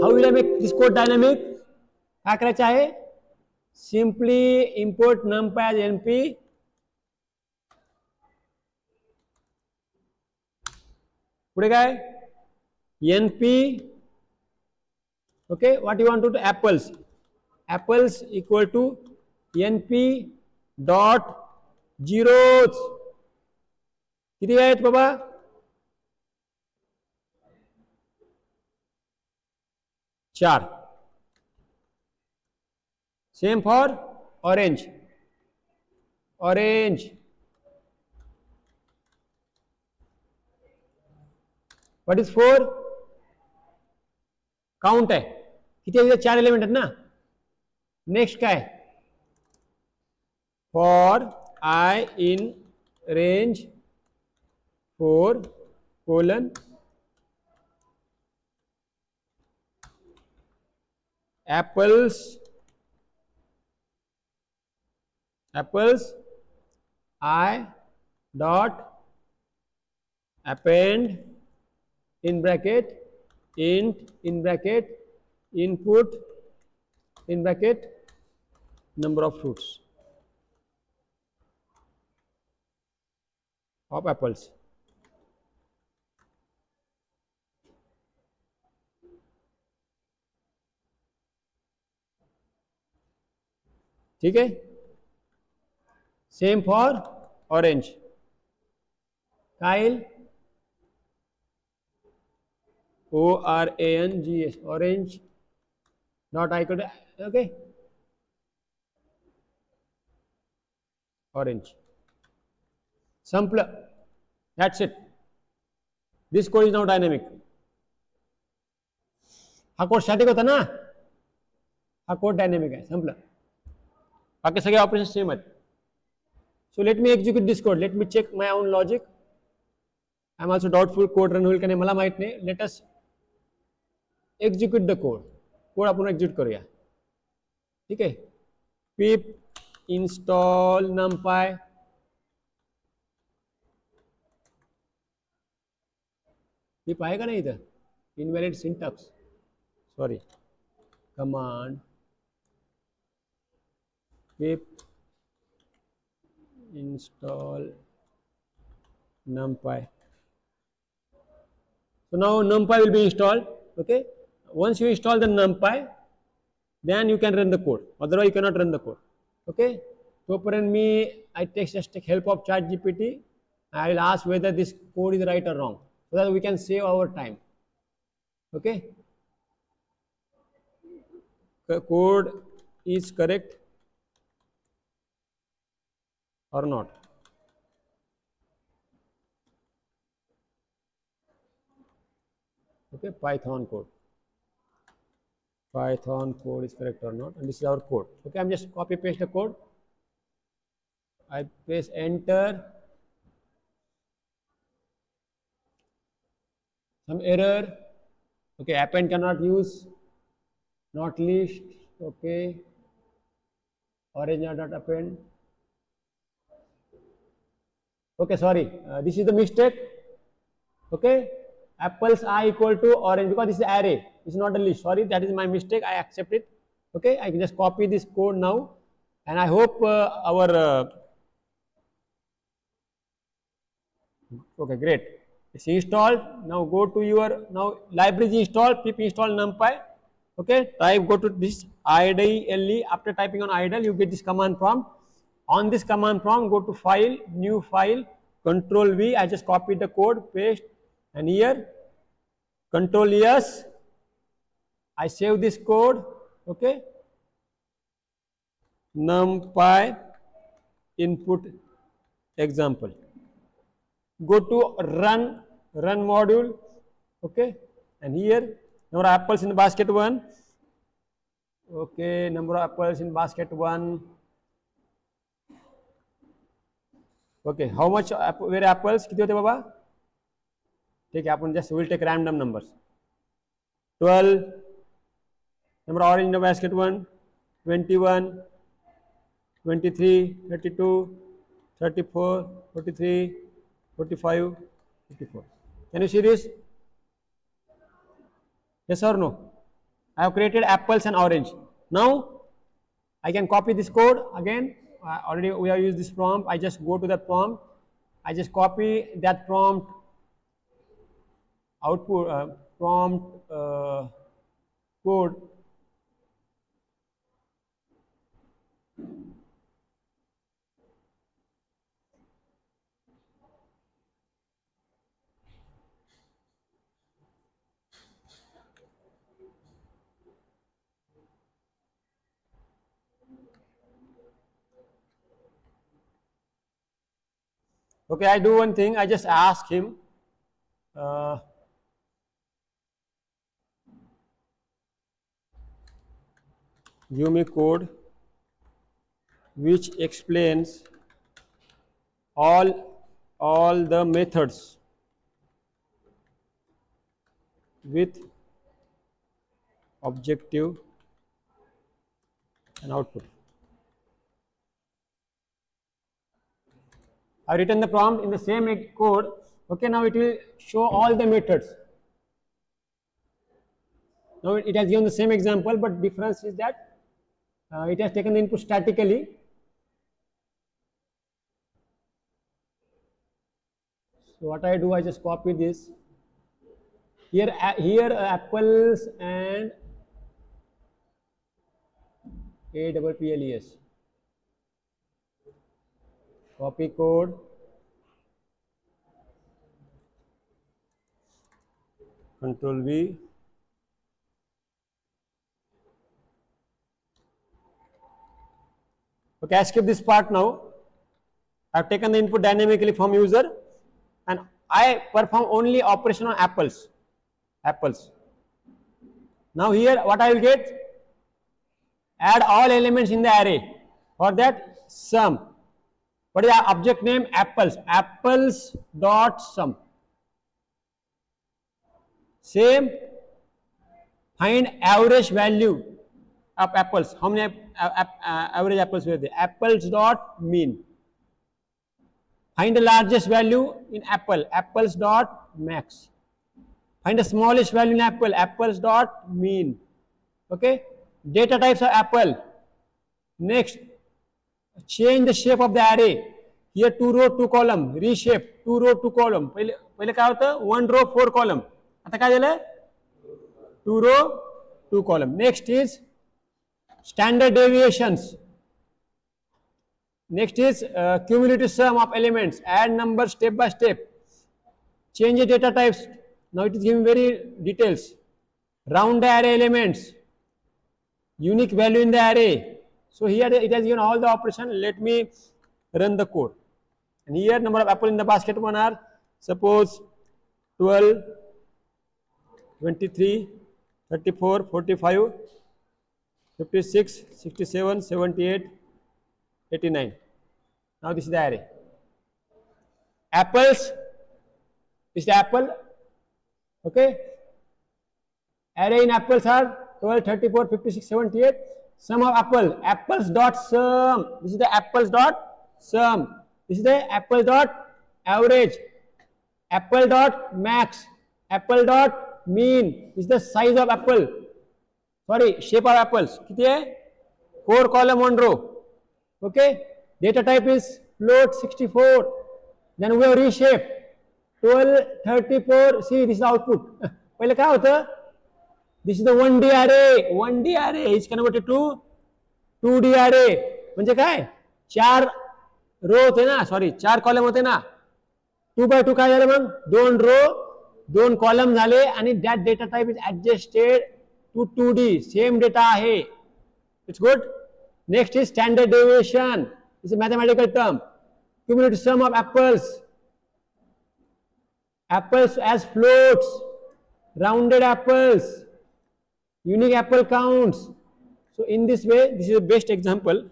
How will I make this code dynamic? क्या करायचं आहे? Simply import numpy as np. पुढे काय? np. Okay, what you want to do? Apples. Apples equal to np dot zeros. किती आहेत बाबा? 4. Same for orange. Orange. What is 4? Count है. किती आहे? 4 एलिमेंट आहेत ना. नेक्स्ट काय? For I in range 4 colon apples I dot append in bracket int in bracket input in bracket number of fruits of apples. ठीक है. Same for orange. Kyle ORANGS orange not equal to okay orange simple. That's it. This code is now dynamic. हा code static होता ना, हा code dynamic आहे. संपलं. बाकी सगळे ऑपरेशन सेम आहेत. So let me execute this code. Let me check my own logic. I am also doubtful code run होईल का नाही मला माहित नाही. Let us execute the code. Code आपण एक्झिक्यूट करूया. ठीक आहे. pip install numpy. pip आहे का नाही इथं? Invalid syntax. Sorry. Command pip install numpy. So now numpy will be installed. Okay. Once you install the numpy, then you can run the code. Otherwise, you cannot run the code. Okay. So for me, I just take help of ChatGPT. I will ask whether this code is right or wrong, so that we can save our time. Okay. The code is correct or not? Okay, Python code. Python code is correct or not? And this is our code. Okay, I'm just copy paste the code. I press enter. Some error. Okay, append cannot use. Not list. Okay. Orange not append. Okay, sorry. This is the mistake. Okay. Apples are equal to orange because this is array. This is not a list. Sorry, that is my mistake. I accept it. Okay, I can just copy this code now, and I hope our okay, great. It's installed. Now go to your library is installed. Pip install numpy. Okay, type go to this idle. After typing on idle, you get this command prompt. On this command prompt, go to file, new file, Control V. I just copied the code, paste. And here Control yes, I save this code. Okay, numpy input example. Go to run module. Okay, and here number of apples in basket 1. Okay, number of apples in basket 1. Okay, how much where apples किती होते बाबा? ठीक है, अपन just will take random numbers. 12, number orange in the basket 1, 21, 23, 32, 34, 43, 45, 54. Can you see this? Yes or no? I have created apples and orange. Now I can copy this code again. Already we have used this prompt. I just go to that prompt. I just copy that prompt output prompt code. Okay, I do one thing. I just ask him. Give me code which explains all the methods with objective and output. I written the prompt in the same code. Okay, now it will show all the methods. Now it has given the same example, but difference is that it has taken the input statically. So what I do, I just copy this. Here apples and APPLES. Copy code. Control V. Okay, I skip this part now. I have taken the input dynamically from user and I perform only operation on apples. Now here what I will get? Add all elements in the array. For that, sum. What is the object name? Apples. Apples dot sum. Same. Find average value of apples. How many average apples were there? Apples dot mean. Find the largest value in apple. Apples dot max. Find the smallest value in apple. Apples dot mean. Okay. Data types of apple. Next, change the shape of the array. Here 2 row 2 column. Reshape 2 row 2 column. पहिले काय होतं 1 row 4 column. आता काय झालं 2 row 2 column. Next is standard deviations. Next is cumulative sum of elements. Add numbers step by step. Change the data types. Now it is giving very details. Round the array elements. Unique value in the array. So here it has given all the operation. Let me run the code. And here number of apples in the basket one are suppose 12, 23, 34, 45, 56, 67, 78, 89. Now this is the array. Apples is the apple. Okay. Array in apples are 12, 34, 56, 78. Sum of apple. Apples dot sum. This is the apples dot sum. This is the apple dot average. Apple dot max. Apple dot mean. This is the size of apple. Sorry, shape of apples. किती है? 4 column 1 row. Okay. Data type is float 64. Then we have reshape 12, 34. See, this is the output. पहिले काय होतं? This is the 1D array. 1D array is converted to 2D array. म्हणजे काय? 4 row होते ना, sorry 4 column होते ना. 2 by 2 काय झालं मग? 2 row 2 column झाले आणि that data type is adjusted to 2D. Same data आहे. It's good. Next is standard deviation. It's a mathematical term. Cumulative sum of apples. Apples as floats. Rounded apples. Unique apple counts. So in this way, this is the best example.